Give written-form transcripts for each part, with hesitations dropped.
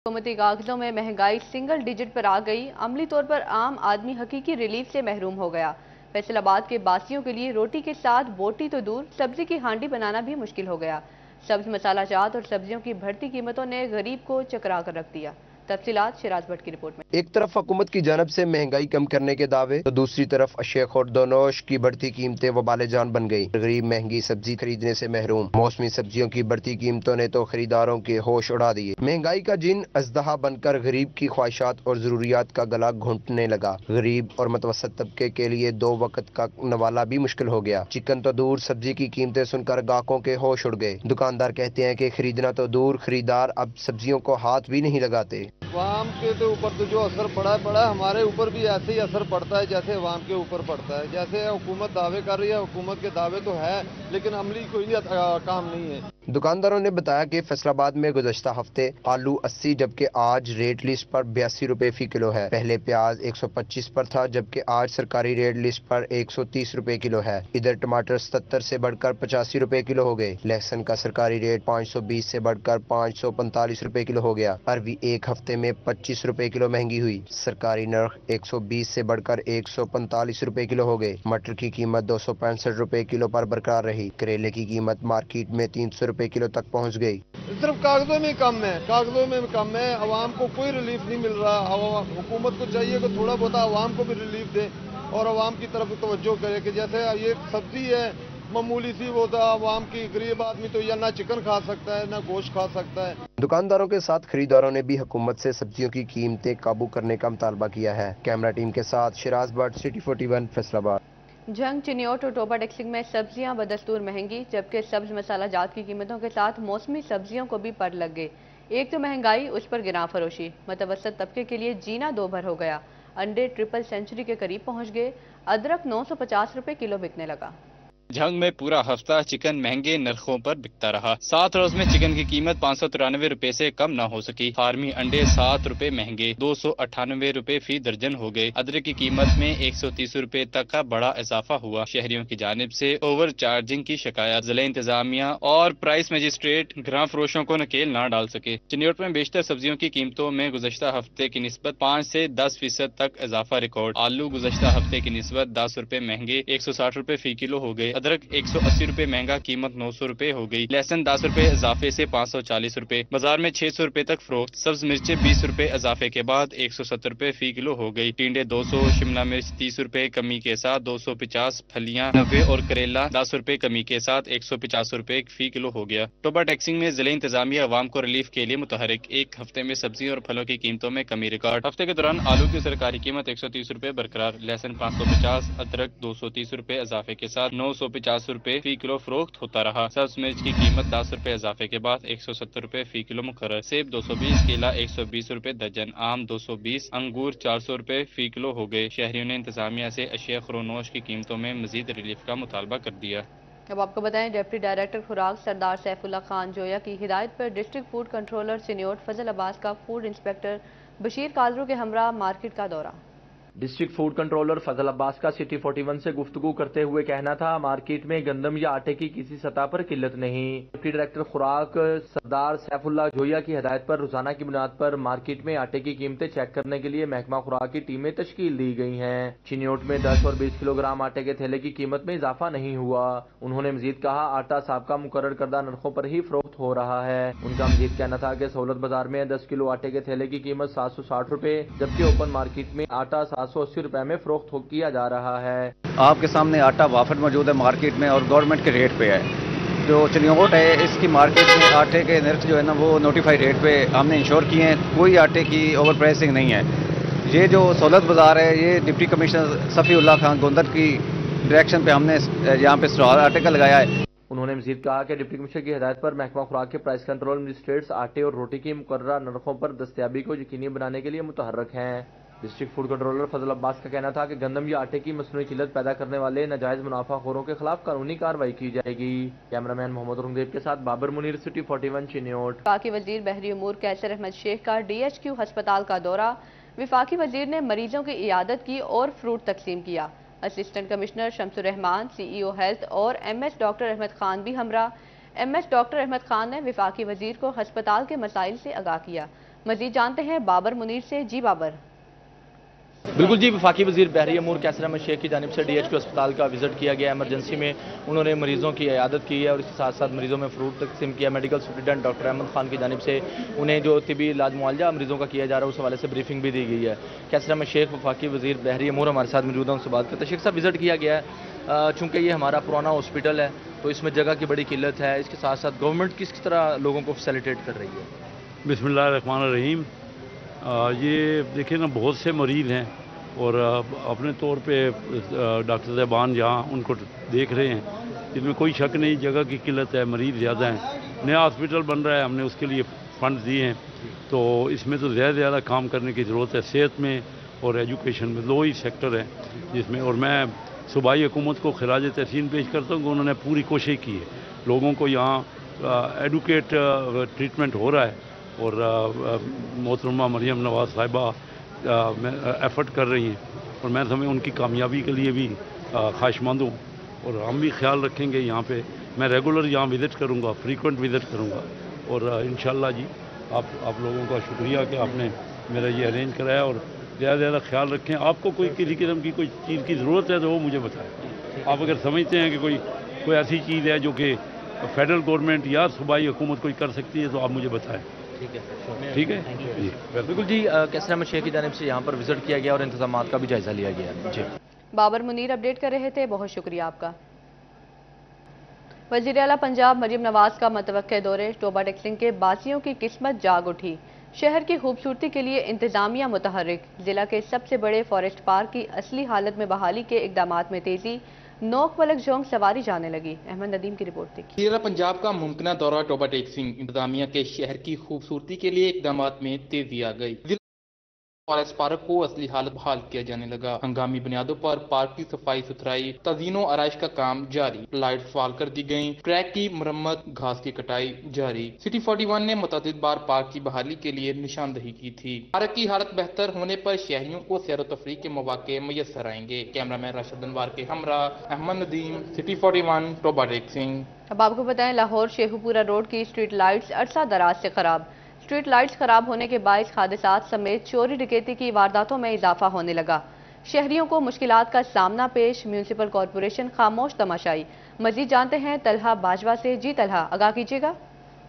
हुकूमती कागजों में महंगाई सिंगल डिजिट पर आ गई। अमली तौर पर आम आदमी हकीकी रिलीफ से महरूम हो गया। फैसलाबाद के बासियों के लिए रोटी के साथ बोटी तो दूर, सब्जी की हांडी बनाना भी मुश्किल हो गया। सब्ज मसाला जात और सब्जियों की बढ़ती कीमतों ने गरीब को चकरा कर रख दिया। तफसीलात शिराज भट्ट की रिपोर्ट में। एक तरफ हुकूमत की जानब से महंगाई कम करने के दावे, तो दूसरी तरफ अशिया खुर्दनोश की बढ़ती कीमतें वबाले जान बन गई। गरीब महंगी सब्जी खरीदने से महरूम। मौसमी सब्जियों की बढ़ती कीमतों ने तो खरीदारों के होश उड़ा दिए। महंगाई का जिन अजदहा बनकर गरीब की ख्वाहिशात और जरूरियात का गला घोंटने लगा। गरीब और मुतवसत तबके के लिए दो वक्त का नवाला भी मुश्किल हो गया। चिकन तो दूर, सब्जी की कीमतें सुनकर गाहकों के होश उड़ गए। दुकानदार कहते हैं कि खरीदना तो दूर, खरीदार अब सब्जियों को हाथ भी नहीं लगाते। अवाम के तो ऊपर तो जो असर पड़ा है, हमारे ऊपर भी ऐसे ही असर पड़ता है जैसे अवाम के ऊपर पड़ता है। जैसे हुकूमत दावे कर रही है, हुकूमत के दावे तो है लेकिन अमली कोई काम नहीं है। दुकानदारों ने बताया कि फैसलाबाद में गुज़श्ता हफ्ते आलू 80 जबकि आज रेट लिस्ट पर 82 रुपए फी किलो है। पहले प्याज 125 पर था जबकि आज सरकारी रेट लिस्ट पर 130 रुपए किलो है। इधर टमाटर 77 से बढ़कर 85 रुपए किलो हो गए। लहसुन का सरकारी रेट 520 से बढ़कर 545 रुपए किलो हो गया। अरवी एक हफ्ते में 25 रुपए किलो महंगी हुई। सरकारी नर्ख 120 से बढ़कर 145 रुपए किलो हो गए। मटर की कीमत 265 रुपए किलो पर बरकरार रही। करेले की कीमत मार्केट में 300 रुपए किलो तक पहुंच गई। सिर्फ कागजों में कम है, अवाम को कोई रिलीफ नहीं मिल रहा। हुकूमत को चाहिए कि थोड़ा बहुत अवाम को भी रिलीफ दे और अवाम की तरफ तवज्जो करे कि जैसे ये सब्जी है मामूली सी, वो अवाम की गरीब आदमी तो या ना चिकन खा सकता है ना गोश्त खा सकता है। दुकानदारों के साथ खरीदारों ने भी हुकूमत से सब्जियों की कीमतें काबू करने का मुतालबा किया है। कैमरा टीम के साथ शिराज भट्ट, सिटी 41, फैसलाबाद। जंग, चिनियोट और टोबा टेक्सिंग में सब्जियां बदस्तूर महंगी, जबकि सब्ज मसाला जात की कीमतों के साथ मौसमी सब्जियों को भी पर लग गए। एक तो महंगाई, उस पर गिरां फरोशी, मुतवसत तबके के लिए जीना दो भर हो गया। अंडे ट्रिपल सेंचुरी के करीब पहुंच गए। अदरक 950 रुपए किलो बिकने लगा। जंग में पूरा हफ्ता चिकन महंगे नरखों पर बिकता रहा। 7 रोज में चिकन की कीमत 593 रुपए से कम न हो सकी। फार्मी अंडे 7 रुपए महंगे 298 रुपए फी दर्जन हो गए। अदरक की कीमत में 130 रुपए तक का बड़ा इजाफा हुआ। शहरियों की जानिब से ओवर चार्जिंग की शिकायत। जिला इंतजामिया और प्राइस मजिस्ट्रेट ग्रां फरोशों को नकेल न डाल सके। चिनियोट में बेशतर सब्जियों की कीमतों में गुज़श्ता हफ्ते की निस्बत 5 से 10% तक इजाफा रिकॉर्ड। आलू गुज़श्ता हफ्ते की निस्बत 10 रुपए महंगे 160 रुपए फी किलो हो गए। अदरक 180 रुपए महंगा कीमत 900 रुपए हो गई। लहसुन 10 रुपए इजाफे से 540 रुपए। बाजार में 600 रुपए तक फरोख्त। सब्ज मिर्चें 20 रुपए इजाफे के बाद 170 रुपए फी किलो हो गई। टिंडे 200, शिमला मिर्च 30 रुपए कमी के साथ 250, फलियां 90 और करेला 10 रुपए कमी के साथ 150 रुपए फी किलो हो गया। टोबा टैक्सिंग में जिले इंतजामिया अवाम को रिलीफ के लिए मुतहरिक। एक हफ्ते में सब्जी और फलों की कीमतों में कमी रिकॉर्ड। हफ्ते के दौरान आलू की सरकारी कीमत 130 रुपए बरकरार। लहसुन 550, अदरक 230 रुपए इजाफे के साथ 950 रुपए फी किलो फरोख्त होता रहा। सब्ज मिर्च की कीमत 10 रुपए इजाफे के बाद 170 रुपए फी किलो मुकर्रर। सेब 220, केला 120 रुपए दर्जन, आम 220, अंगूर 400 रुपए फी किलो हो गए। शहरियों ने इंतजामिया से अशिया खुरोनोश की कीमतों में मजीद रिलीफ का मुतालबा कर दिया। अब आपको बताएं, डिप्टी डायरेक्टर खुराक सरदार सैफुल्लाह खान जोया की हिदायत पर डिस्ट्रिक्ट फूड कंट्रोलर चिनियोट फजल अब्बास का फूड इंस्पेक्टर बशीर कादरू के हमरा मार्केट का दौरा। डिस्ट्रिक्ट फूड कंट्रोलर फजल अब्बास का सिटी 41 से गुफ्तगू करते हुए कहना था, मार्केट में गंदम या आटे की किसी सतह पर किल्लत नहीं। डिप्टी डायरेक्टर खुराक सरदार सैफुल्लाह जोया की हिदायत पर रोजाना की बुनियाद पर मार्केट में आटे की कीमतें चेक करने के लिए महकमा खुराक की टीमें तश्कील दी गई हैं। चिनियोट में 10 और 20 किलोग्राम आटे के थैले की कीमत में इजाफा नहीं हुआ। उन्होंने मजीद कहा, आटा साबका मुकर्रर करदा नरखों पर ही फरोख्त हो रहा है। उनका मजीद कहना था कि सहूलत बाजार में 10 किलो आटे के थैले की कीमत 760 रुपए जबकि ओपन मार्केट में आटा 780 रुपए में फरोख्त किया जा रहा है। आपके सामने आटा वाफर मौजूद है मार्केट में और गवर्नमेंट के रेट पे है। जो चिनियोट है इसकी मार्केट में आटे के नर्ख जो है ना वो नोटिफाइड रेट पे हमने इंश्योर किए हैं। कोई आटे की ओवर प्राइसिंग नहीं है। ये जो सहूलत बाजार है ये डिप्टी कमिश्नर सफ़ीउल्लाह खान गोंदर की डायरेक्शन पे हमने यहाँ पे स्टॉल आटे का लगाया है। उन्होंने मजीद कहा कि डिप्टी कमिश्नर की हिदायत पर महकमा खुराक के प्राइस कंट्रोल मजिस्ट्रेट्स आटे और रोटी की मुकर्ररा नरखों पर दस्तयाबी को यकीनी बनाने के लिए मुतहर्रिक हैं। डिस्ट्रिक्ट फूड कंट्रोलर फजल अब्बास का कहना था कि गंदम या आटे की मसनूई किल्लत पैदा करने वाले नाजायज मुनाफाखोरों के खिलाफ कानूनी कार्रवाई की जाएगी। कैमरामैन मोहम्मद रंगदेव के साथ बाबर मुनीर, सिटी 41, चिनियोट। वफाकी वजीर बहरी उमूर कैसर अहमद शेख का DHQ अस्पताल का दौरा। वफाकी वजीर ने मरीजों की इयादत की और फ्रूट तकसीम किया। Assistant commissioner Shamsur Rahman, CEO health और MS डॉक्टर अहमद खान भी हमरा। MS डॉक्टर अहमद खान ने वफाकी वजीर को अस्पताल के मसाइल से आगाह किया। मजीद जानते हैं बाबर मुनीर से। जी बाबर। बिल्कुल जी, वफाकी वजीर बहरी अमूर कैसर अहमद शेख की जानिब से DHQ अस्पताल का विजिट किया गया। इमरजेंसी में उन्होंने मरीजों की इयादत की है और इसके साथ साथ मरीजों में फ्रूट तकसीम किया। Medical superintendent doctor Ahmed Khan की जानिब से उन्हें जो तिबी इलाज मुआवजा मरीजों का किया जा रहा है उस हवाले से ब्रीफिंग भी दी गई है। कैसर अहमद शेख वफाकी वजीर बहरी अमूर हमारे साथ मौजूद हैं, उनसे बात करते हैं। शेख साहब, विजिट किया गया है, चूँकि ये हमारा पुराना हॉस्पिटल है तो इसमें जगह की बड़ी किल्लत है, इसके साथ साथ गवर्नमेंट किस तरह लोगों को फैसिलिटेट कर रही है? बिस्मिल्लाहिर्रहमानिर्रहीम। ये देखिए ना, बहुत से मरीज़ हैं और अपने तौर पे डॉक्टर साहबान जहाँ उनको देख रहे हैं, इसमें कोई शक नहीं जगह की किल्लत है, मरीज़ ज़्यादा हैं। नया हॉस्पिटल बन रहा है, हमने उसके लिए फंड दिए हैं, तो इसमें तो ज़्यादा काम करने की ज़रूरत है। सेहत में और एजुकेशन में दो ही सेक्टर हैं जिसमें, और मैं सूबाई हुकूमत को खिराज तहसीन पेश करता हूँ कि उन्होंने पूरी कोशिश की है। लोगों को यहाँ एडुकेट ट्रीटमेंट हो रहा है और मोहतरमा मरियम नवाज साहिबा एफर्ट कर रही हैं और मैं समझ उनकी कामयाबी के लिए भी ख्वाहिशमंद हूँ और हम भी ख्याल रखेंगे। यहाँ पे मैं रेगुलर यहाँ विज़िट करूँगा, फ्रीक्वेंट विज़िट करूँगा और इंशाल्लाह जी आप लोगों का शुक्रिया कि आपने मेरा ये अरेंज कराया और ज़्यादा ख्याल रखें। आपको कोई किसी किस्म की कोई चीज़ की ज़रूरत है तो वो मुझे बताएं। आप अगर समझते हैं कि कोई ऐसी चीज़ है जो कि फेडरल गवर्नमेंट या सूबाई हुकूमत कोई कर सकती है तो आप मुझे बताएं। ठीक है जी। बिल्कुल जी, कैसर अहमद शेख की जानिब से यहाँ पर विजिट किया गया और इंतजामात का भी जायजा लिया गया। जी, बाबर मुनीर अपडेट कर रहे थे, बहुत शुक्रिया आपका। वज़ीर आला पंजाब मरियम नवाज का मुतवक्किल दौरे, टोबा टेक्सिंग के बासियों की किस्मत जाग उठी। शहर की खूबसूरती के लिए इंतजामिया मुतहर्रिक। जिला के सबसे बड़े फॉरेस्ट पार्क की असली हालत में बहाली के इकदामात में तेजी। नोक पलक जोंक सवारी जाने लगी। अहमद नदीम की रिपोर्ट देखिए। वज़ीर आला पंजाब का मुमकिना दौरा टोबा टेक्सिंग, इंतजामिया के शहर की खूबसूरती के लिए इकदामात में तेजी आ गई। फॉरेस्ट पार्क को असली हालत बहाल किया जाने लगा। हंगामी बुनियादों पर पार्क की सफाई सुथराई, तज़ीनो आराइश का काम जारी। लाइट फाल कर दी गयी, ट्रैक की मरम्मत, घास की कटाई जारी। सिटी 41 ने मुतअद्दिद बार पार्क की बहाली के लिए निशानदही की थी। पार्क की हालत बेहतर होने पर शहरियों को सैर तफरीह के मौके मैसर आएंगे। कैमरामैन राशिद अनवार के हमरा अहमद नदीम, सिटी 41, टोबा टेक्सिंग। अब आपको बताएं, लाहौर शेखुपुरा रोड की स्ट्रीट लाइट्स अरसा दराज से खराब। स्ट्रीट लाइट्स खराब होने के बायस हादसात समेत चोरी डकैती की वारदातों में इजाफा होने लगा। शहरियों को मुश्किलात का सामना पेश, म्यूनिसिपल कॉरपोरेशन खामोश तमाशाई। मजीद जानते हैं तलहा बाजवा से। जी तलहा, आगाह कीजिएगा।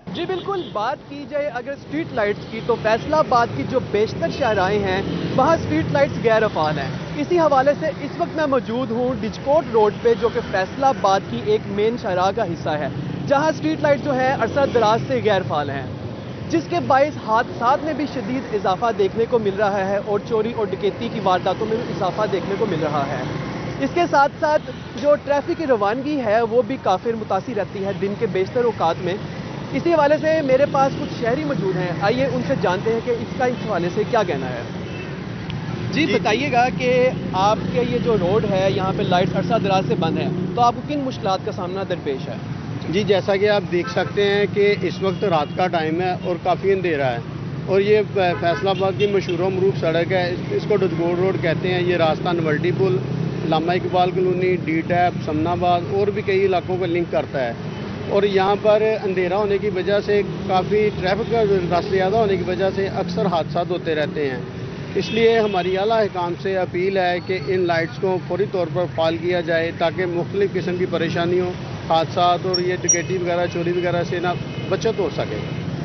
जी बिल्कुल, बात की जाए अगर स्ट्रीट लाइट्स की तो फैसलाबाद की जो बेशतर शहराएं हैं वहाँ स्ट्रीट लाइट्स गैर अफाल हैं। इसी हवाले से इस वक्त मैं मौजूद हूँ डिजकोट रोड पे, जो कि फैसलाबाद की एक मेन शहरा का हिस्सा है, जहाँ स्ट्रीट लाइट जो है अरसा दराज से गैर फाल हैं, जिसके बायस हादसात में भी शदीद इजाफा देखने को मिल रहा है और चोरी और डकैती की वारदातों में भी इजाफा देखने को मिल रहा है। इसके साथ साथ जो ट्रैफिक की रवानगी है वो भी काफ़ी मुतासिर रहती है दिन के बेशतर औकात में। इसी हवाले से मेरे पास कुछ शहरी मौजूद हैं, आइए उनसे जानते हैं कि इसका इस हवाले से क्या कहना है। जी बताइएगा कि आपके ये जो रोड है यहाँ पे लाइट अरसा दराज से बंद है, तो आपको किन मुश्किलात का सामना दरपेश है? जी, जैसा कि आप देख सकते हैं कि इस वक्त रात का टाइम है और काफ़ी अंधेरा है और ये फैसलाबाद की मशहूर मरूफ सड़क है, इसको डिजकोट रोड कहते हैं। ये रास्ता नवल्टी पुल, लामा Iqbal colony, D type, Samanabad और भी कई इलाकों को लिंक करता है और यहाँ पर अंधेरा होने की वजह से काफ़ी ट्रैफिक का रश ज़्यादा होने की वजह से अक्सर हादसा होते रहते हैं। इसलिए हमारी आला हुकाम से अपील है कि इन लाइट्स को फौरी तौर पर फाल किया जाए ताकि मुख्तलिफ़ किस्म की परेशानियों, हादसात और ये डकैती वगैरह, चोरी वगैरह से ना बचत हो सके।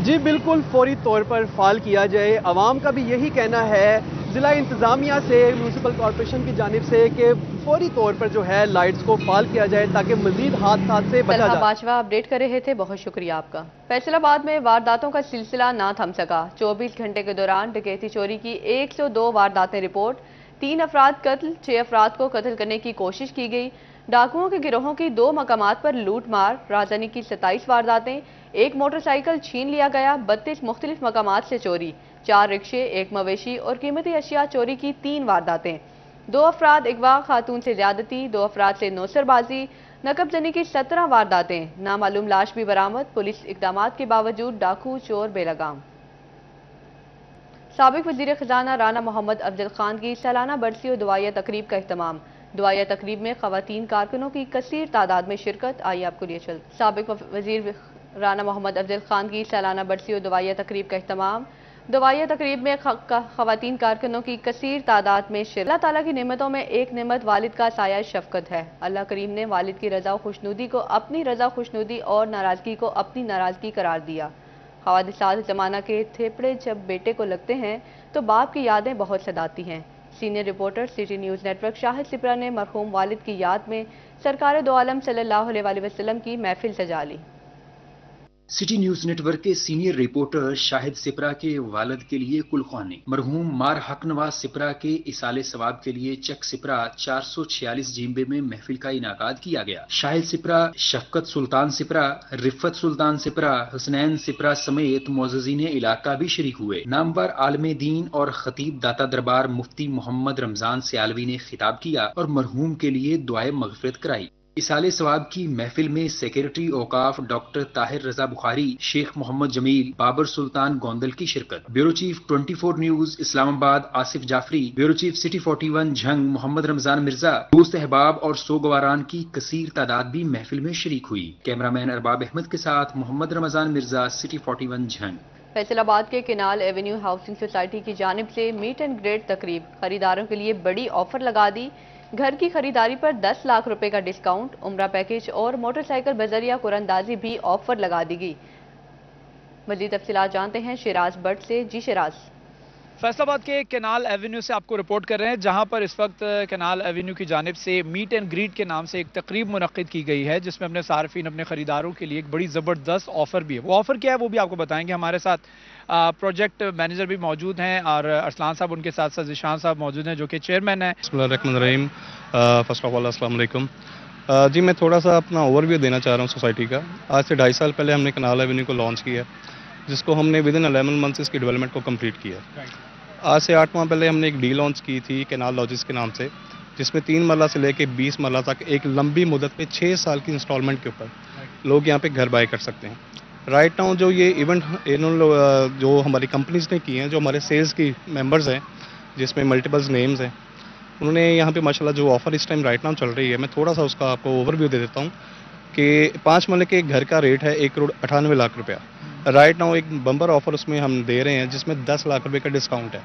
जी बिल्कुल, फौरी तौर पर फाल किया जाए। आवाम का भी यही कहना है ज़िला इंतज़ामिया से, म्यूनिसिपल कॉरपोरेशन की जानिब से कि फौरी तौर पर जो है लाइट्स को फाल किया जाए ताकि मजीद हादसात से बचा जाए। बाजवा अपडेट कर रहे थे, बहुत शुक्रिया आपका। फैसलाबाद में वारदातों का सिलसिला ना थम सका। 24 घंटे के दौरान डकैती चोरी की 102 वारदातें रिपोर्ट। 3 अफराद कत्ल, 6 अफराद को कत्ल करने की कोशिश की गई। डाकुओं के गिरोहों की 2 मकामात पर लूट मार। राजधानी की 27 वारदातें, 1 मोटरसाइकिल छीन लिया गया। 32 मुख्तलिफ मकामात से चोरी, 4 रिक्शे, 1 मवेशी और कीमती अशिया चोरी की 3 वारदातें। 2 अफराद अगवा, खातून से ज्यादती, 2 अफराद से नौसरबाजी, नकबजनी की 17 वारदातें। नामालूम लाश भी बरामद। पुलिस इकदामात के बावजूद डाकू चोर बेलगाम। साबिक वजीर खजाना राना मोहम्मद अफजल खान की सालाना बरसी और दुआया तकरीब का अहतमाम। दुआया तकरीब में खवातीन कारकुनों की कसीर तादाद में शिरकत। आइए आपको लिए चल। साबिक वजीर राना मोहम्मद अफजल खान की सालाना बरसी और दुआया तकरीब का अहतमाम दवाइया तकरीब में खवातीन कारकुनों की कसीर तादाद में शिरकत। अल्लाह ताला की नेमतों में एक नेमत वालिद का साया शफकत है। अल्लाह करीम ने वालिद की रजा खुशनुदी को अपनी रजा खुशनुदी और नाराजगी को अपनी नाराजगी करार दिया। हवादिसात ज़माना के थेपड़े जब बेटे को लगते हैं तो बाप की यादें बहुत सताती हैं। Senior reporter city news network Shahid Sipra ने मरहूम वालिद की याद में सरकार दो आलम सल्लल्लाहु अलैहि वसल्लम की महफिल सजा ली। सिटी न्यूज नेटवर्क के सीनियर रिपोर्टर शाहिद सिपरा के वालिद के लिए कुलखानी मरहूम मार हक नवाज सिपरा के इसाले सवाब के लिए चक सिपरा 446 जिम्बे में महफिल का इनाकाद किया गया। शाहिद सिपरा, शफकत सुल्तान सिपरा, रिफत सुल्तान सिपरा, हुसनैन सिपरा समेत मोअज़्ज़िज़ीन इलाका भी शरीक हुए। नामवर आलम दीन और खतीब दाता दरबार मुफ्ती मोहम्मद रमजान सियालवी ने खिताब किया और मरहूम के लिए दुआए मग़फ़िरत कराई। इसाले सवाब की महफिल में सेक्रेटरी औकाफ डॉक्टर ताहिर रजा बुखारी, शेख मोहम्मद जमील, बाबर सुल्तान गोंदल की शिरकत। Bureau chief 24 news Islamabad Asif Jafri, bureau chief city 41 Jhang Muhammad Ramzan Mirza, दोस्त अहबाब और सोगवारान की कसीर तादाद भी महफिल में शरीक हुई। कैमरामैन अरबाब अहमद के साथ मोहम्मद रमजान मिर्जा, सिटी 41 झंग। फैसलाबाद के केनाल एवेन्यू हाउसिंग सोसाइटी की जानिब से मीट एंड ग्रेट तकरीब, खरीदारों के लिए बड़ी ऑफर लगा दी। घर की खरीदारी पर 10 लाख रुपए का डिस्काउंट, उम्रा पैकेज और मोटरसाइकिल बजरिया कुरंदाजी भी ऑफर लगा दी गई। मज़ीद तफसीलात जानते हैं शिराज बट से। जी शिराज। फैसलाबाद के केनाल एवेन्यू से आपको रिपोर्ट कर रहे हैं, जहां पर इस वक्त केनाल एवेन्यू की जानिब से मीट एंड ग्रीट के नाम से एक तकरीब मुनक्किद की गई है, जिसमें अपने सार्फिन, अपने खरीदारों के लिए एक बड़ी ज़बरदस्त ऑफर भी है। वो ऑफर क्या है वो भी आपको बताएंगे। हमारे साथ प्रोजेक्ट मैनेजर भी मौजूद हैं और अरसलान साहब, उनके साथ साथ ज़िशान साहब मौजूद हैं जो कि चेयरमैन हैं। बिस्मिल्लाहिर्रहमानिर्रहीम। फर्स्ट ऑफ ऑल अस्सलाम वालेकुम। जी मैं थोड़ा सा अपना ओवरव्यू देना चाह रहा हूँ सोसाइटी का। आज से 2.5 साल पहले हमने केनाल एवेन्यू को लॉन्च किया, जिसको हमने विद इन 11 मंथ्स इसकी डेवलपमेंट को कंप्लीट किया। आज से 8 माह पहले हमने एक डी लॉन्च की थी केनाल लॉजिस के नाम से, जिसमें 3 मरला से लेके 20 मरला तक एक लंबी मुद्दत पे 6 साल की इंस्टॉलमेंट के ऊपर लोग यहाँ पे घर बाय कर सकते हैं। राइट नाउ जो ये इवेंट जो हमारी कंपनीज ने की हैं, जो हमारे सेल्स की मेंबर्स हैं जिसमें मल्टीपल्स नेम्स हैं, उन्होंने यहाँ पे माशाल्लाह जो ऑफ़र इस टाइम राइट नाउ चल रही है, मैं थोड़ा सा उसका आपको ओवरव्यू दे देता हूँ कि 5 मरले के घर का रेट है 1,98,00,000 रुपया। राइट नाउ एक बम्पर ऑफ़र उसमें हम दे रहे हैं जिसमें 10 लाख रुपये का डिस्काउंट है।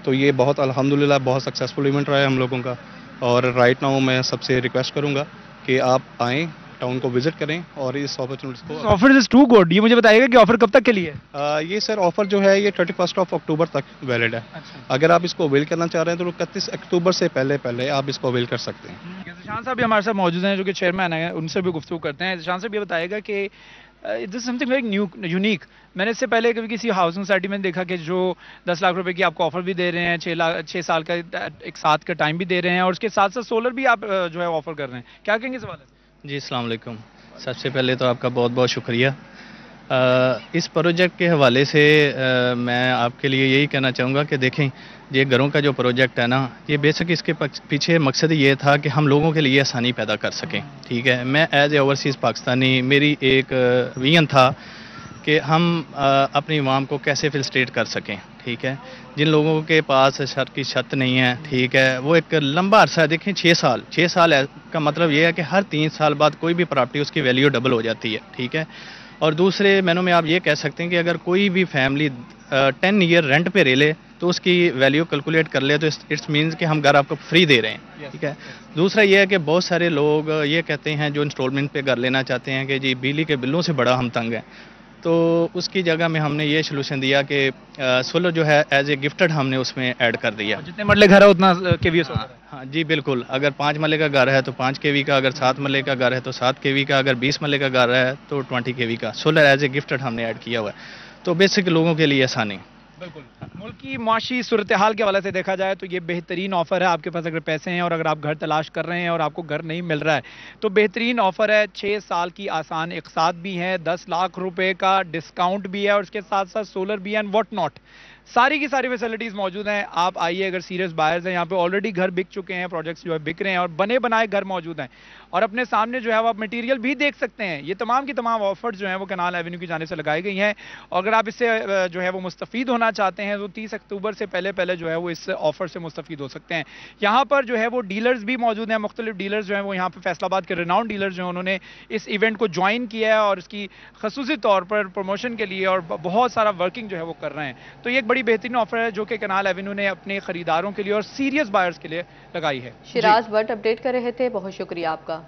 तो ये बहुत अल्हम्दुलिल्लाह बहुत सक्सेसफुल इवेंट रहा है हम लोगों का। और राइट नाउ मैं सबसे रिक्वेस्ट करूँगा कि आप आएँ, टाउन को विजिट करें और इस अपॉर्चुनिटी को। Offer is too good. ये मुझे बताइएगा कि ऑफर कब तक के लिए है? ये सर ऑफर जो है ये 31 अक्टूबर तक वैलिड है। अच्छा। अगर आप इसको अवेल करना चाह रहे हैं तो 31 अक्टूबर से पहले आप इसको अवेल कर सकते हैं। ज़िशान साहब भी हमारे साथ मौजूद हैं जो कि चेयरमैन हैं, उनसे भी गुफ्तगू करते हैं। ज़िशान साहब ये बताएगा कि this something very new unique. मैंने इससे पहले कभी किसी हाउसिंग सोसाइटी में देखा कि जो 10 लाख रुपए की आपको ऑफर भी दे रहे हैं, 6 साल का एक साथ का टाइम भी दे रहे हैं और उसके साथ साथ सोलर भी आप जो है ऑफर कर रहे हैं। क्या कहेंगे इस हवाले से? जी अस्सलाम वालेकुम। सबसे पहले तो आपका बहुत बहुत शुक्रिया। इस प्रोजेक्ट के हवाले से मैं आपके लिए यही कहना चाहूँगा कि देखें, ये घरों का जो प्रोजेक्ट है ना, ये बेसिक इसके पीछे मकसद ये था कि हम लोगों के लिए आसानी पैदा कर सकें। ठीक है, मैं एज ए ओवरसीज़ पाकिस्तानी, मेरी एक विजन था कि हम अपनी आवाम को कैसे फिल्ट्रेट कर सकें। ठीक है, जिन लोगों के पास छत की छत नहीं है, ठीक है, वो एक लंबा अरसा है। देखें 6 साल का मतलब ये है कि हर 3 साल बाद कोई भी प्रॉपर्टी उसकी वैल्यू डबल हो जाती है। ठीक है, और दूसरे महीनों में आप ये कह सकते हैं कि अगर कोई भी फैमिली 10 ईयर रेंट पे रह ले तो उसकी वैल्यू कैलकुलेट कर ले तो इट्स मीन्स कि हम घर आपको फ्री दे रहे हैं। ठीक है, दूसरा ये है कि बहुत सारे लोग ये कहते हैं जो इंस्टॉलमेंट पे घर लेना चाहते हैं कि जी बिजली के बिलों से बड़ा हम तंग हैं, तो उसकी जगह में हमने ये सोल्यूशन दिया कि सोलर जो है एज ए गिफ्टेड हमने उसमें ऐड कर दिया। जितने मरले घर है उतना केवी। हाँ जी बिल्कुल, अगर 5 मरले का घर है तो 5 केवी का, अगर 7 मरले का घर है तो 7 केवी का, अगर 20 मरले का घर है तो 20 केवी का सोलर एज ए गिफ्टेड हमने ऐड किया हुआ है। तो बेसिक लोगों के लिए आसानी। बिल्कुल, मुल्क की माशी सूरत हाल के हवाले से देखा जाए तो ये बेहतरीन ऑफर है। आपके पास अगर पैसे हैं और अगर आप घर तलाश कर रहे हैं और आपको घर नहीं मिल रहा है तो बेहतरीन ऑफर है। 6 साल की आसान इक़सात भी है, 10 लाख रुपए का डिस्काउंट भी है और उसके साथ साथ सोलर भी है एंड व्हाट नॉट। सारी की सारी फैसिलिटीज़ मौजूद हैं। आप आइए, अगर सीरियस बायर्स हैं, यहाँ पे ऑलरेडी घर बिक चुके हैं, प्रोजेक्ट्स जो है बिक रहे हैं और बने बनाए घर मौजूद हैं। और अपने सामने जो है वो आप मटेरियल भी देख सकते हैं। ये तमाम की तमाम ऑफर्स जो हैं वो कैनाल एवेन्यू की जानिब से लगाई गई हैं, और अगर आप इससे जो है वो मुस्तफ़ीद होना चाहते हैं तो 30 अक्टूबर से पहले जो है वो इस ऑफर से मुस्तफ़ीद हो सकते हैं। यहाँ पर जो है वो डीलर्स भी मौजूद हैं, मुख्तलिफ डीलर्स जो हैं वो यहाँ पर फैसलाबाद के रिनाउंड डीलर्स जो हैं उन्होंने इस इवेंट को ज्वाइन किया है और इसकी खसूसी तौर पर प्रमोशन के लिए और बहुत सारा वर्किंग जो है वो कर रहे हैं। तो ये एक बड़ी बेहतरीन ऑफर है जो कि कैनाल एवेन्यू ने अपने खरीदारों के लिए और सीरियस बायर्स के लिए लगाई है। शिराज भट्ट अपडेट कर रहे थे, बहुत शुक्रिया आपका।